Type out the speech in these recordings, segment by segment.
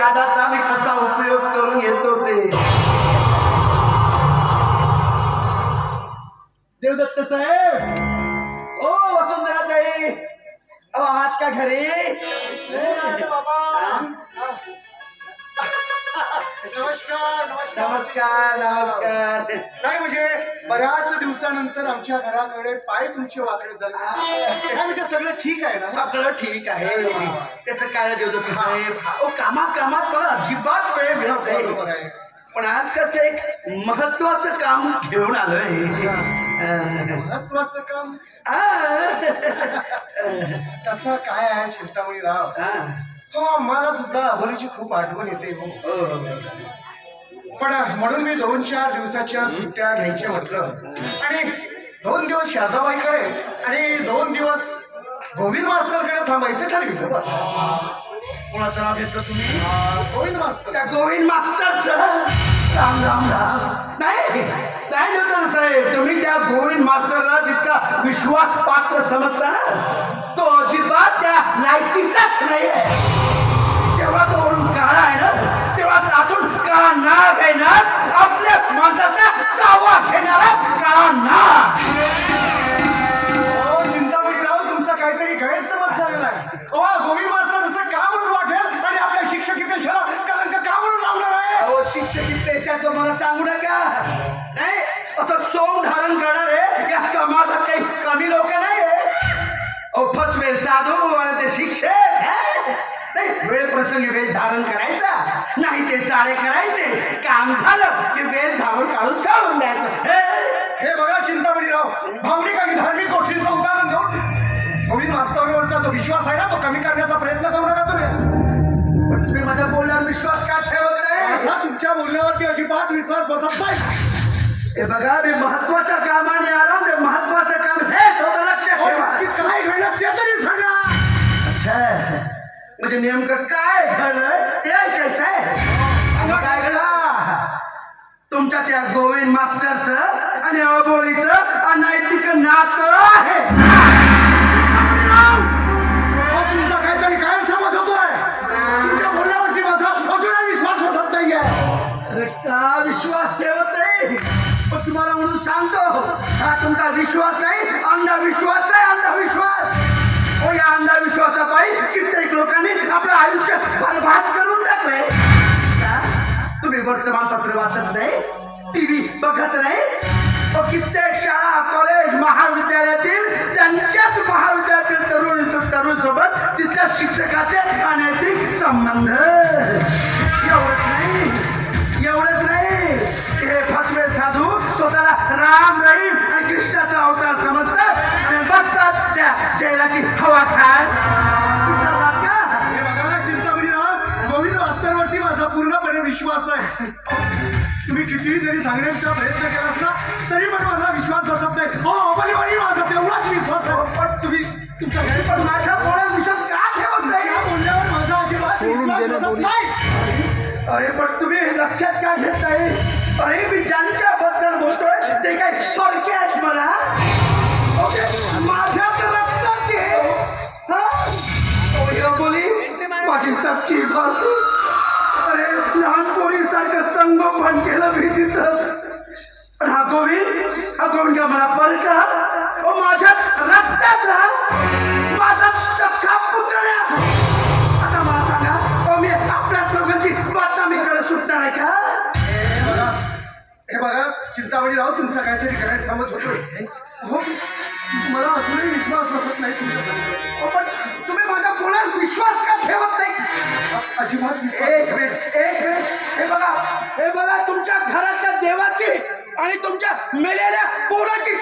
व्याधाचा मी कसा उपयोग करून घेतो ते. देवदत्त साहेब, ओ वसुंधराताई, अहो आहात का घरी? नमस्कार नमस्कार. नमस्कार नमस्कार. नाही म्हणजे बऱ्याच दिवसानंतर आमच्या घराकडे पाय तुमचे वाकडे झाले. काय म्हणजे सगळं ठीक आहे ना? सगळं ठीक आहे. त्याचं काय देवदत्त साहेब, ओ कामात मला अजिबात वेळ मिळत बरोबर नाही. आहे. पण आज कसं एक महत्वाचं काम घेऊन आलोय. महत्वाचं काम आ. कसं काय आहे चिंतामणीराव? हो मला सुद्धा अबोलीची खूप आठवण येते हो. पण म्हणून मी 2-4 दिवसाच्या सुट्ट्या घ्यायच्या म्हटलं आणि 2 दिवस शारदाबाईकडे आणि 2 दिवस गोविंद मास्तरकडे थांबायचं ठरविलं. बस. कोणाचं नाव घेतलं तुम्ही? गोविंद मास्तर. त्या गोविंद मास्तरचं. राम राम राम. नाही नाही देवदत्त साहेब, तुम्ही त्या गोविंद मास्तरला जितका विश्वास पात्र समजता ना, तो अजिबात त्या लायकीचाच नाही आहे. जेव्हा तो वरून काळा आहे ना, तेव्हा आतून काळा नाग आहे ना, आपल्याच माणसाचा चावा घेणारा काळा नाग. हो चिंतामणीराव, तुमचा काहीतरी गैरसमज झालेला आहे. गोविंद मास्तर असं का म्हणून वाटेल आणि आपल्या शिक्षकी पेशाला कलंक का म्हणून लावणार आहे? अहो शिक्षकी पेशाचं मला सांगू नका. नाही, असं सोम धारण करणारे या समाजात काही कमी लोक नाही. अहो फसवे साधू आणि ते शिक्षक. नाही, वेळ प्रसंगी वेश धारण करायचा, नाही ते चाळे करायचे. काम झालं की वेश धारण काढून सोडून द्यायचं. हे बघा चिंतामणीराव, भावनिक आणि धार्मिक गोष्टींचं उदाहरण देऊन गोविंद मास्तरवरचा जो विश्वास आहे ना, तो कमी करण्याचा प्रयत्न करू नका तुम्ही. पण तुम्ही माझ्या बोलण्यावर विश्वास का ठेवत नाही? माझा तुमच्या बोलण्यावरती अजिबात विश्वास बसत नाही. हे बघा, मी महत्वाच्या कामाने आलो. ते महत्वाचं काम हेच होतं, लक्षात ठेवा. की काय घडलं ते तरी सांगा. अच्छा, म्हणजे नेमकं काय घडलं ते ऐकायचं आहे. काय घडलं? तुमच्या त्या गोविंद मास्टरचं आणि अबोलीचं अनैतिक नातं आहे. तुमचा काहीतरी गैरसमज होतोय. तुमच्या बोलण्यावरती माझा अजूनही विश्वास बसत नाहीये. अरे का विश्वास ठेवत नाही? पण तुम्हाला म्हणून सांगतो, हा तुमचा विश्वास नाही, अंधविश्वास आहे. अंधविश्वास. हो, या अंधविश्वासापायी कित्येक लोकांनी आपलं आयुष्य बरबाद करून टाकलंय. तुम्ही वर्तमानपत्र वाचत नाही, टीव्ही बघत नाही. कित्येक शाळा, कॉलेज, महाविद्यालयातील त्यांच्याच महाविद्यालयातील तरुण सोबत तिथल्या शिक्षकाचे अनैतिक संबंध. एवढंच नाही, हे फसवे साधू स्वतःला राम रहीम आणि कृष्णाचा अवतार समजतात आणि बसतात त्या जैलाची हवा खात. हे बघा चिंतामणीराव, गोविंद मास्तरवरती माझा पूर्णपणे विश्वास आहे. तुम्ही कितीही जरी सांगण्याचा प्रयत्न केलास ना, तरी पण माझा विश्वास बसत नाही. अबोलीवरही माझा तेवढाच विश्वास आहे. पण तुम्ही तुमच्या घरी पण माझ्या बोलण्यावर विश्वास का ठेवत नाही? बोलण्यावर माझा अजिबात विश्वास बसत नाही. अरे पण तुम्ही लक्षात का घेत नाही? अरे मी ज्यांच्याबद्दल बोलतोय ते काय थोडके आहेत मला? माझ्याच रक्ताचे. बोली माझी सक्की भास. अरे लहान पोरीसारखं संगोपन केलं भीतीचं. पण हा गोविंद का मला पलटा. माझ्या रक्ताचा, माझा सख्खा पुतण्या. आता मला सांगा, मी आपल्याच लोकांची बदनामी करायला सुटणार आहे का? हे बघा चिंतामणीराव, तुमचा काहीतरी गैरसमज होतोय. हो, मला अजूनही विश्वास बसत नाही तुमच्यासाठी. पण तुम्ही माझ्या बोलण्यावर विश्वास का ठेवत नाही? अजिबात विश्वास. एक मिनिट. हे बघा तुमच्या घरातल्या देवाची आणि तुमच्या मेलेल्या पोराची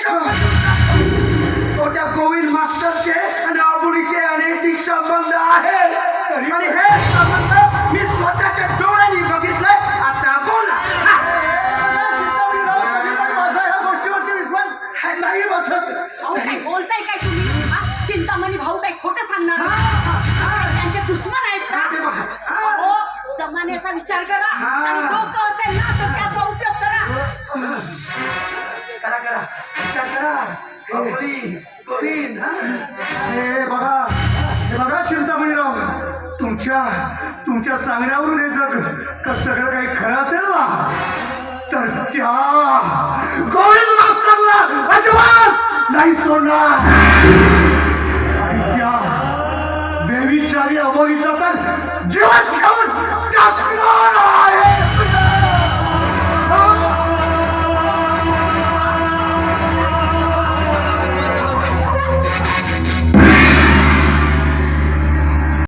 त्या गोविंद मास्टरचे आणि अबोलीचे अनैतिक संबंध आहेत. आणि हे संबंध मी स्वतःच्या डोळ्यांनी बघितलंय. आता बोला. माझा ह्या गोष्टीवरती विश्वास नाही बसत. अहो काय बोलताय काय तुम्ही? चिंतामणी भाऊ काय खोटं सांगणार? त्यांचे दुश्मन आहेत का? अहो जमान्याचा विचार करा आणि डोकं असेल ना तर त्याचा उपयोग करा. विचार करा. गोविंद. हे बघा चिंतामणीराव, तुमच्या सांगण्यावरून हे जग का सगळं काही खरं असेल ना तर त्या गोविंद मास्तरला अजिबात नाही सोडणार आणि त्या देवीचारी अबोलीचा तर जीवन ठेवून टाकणार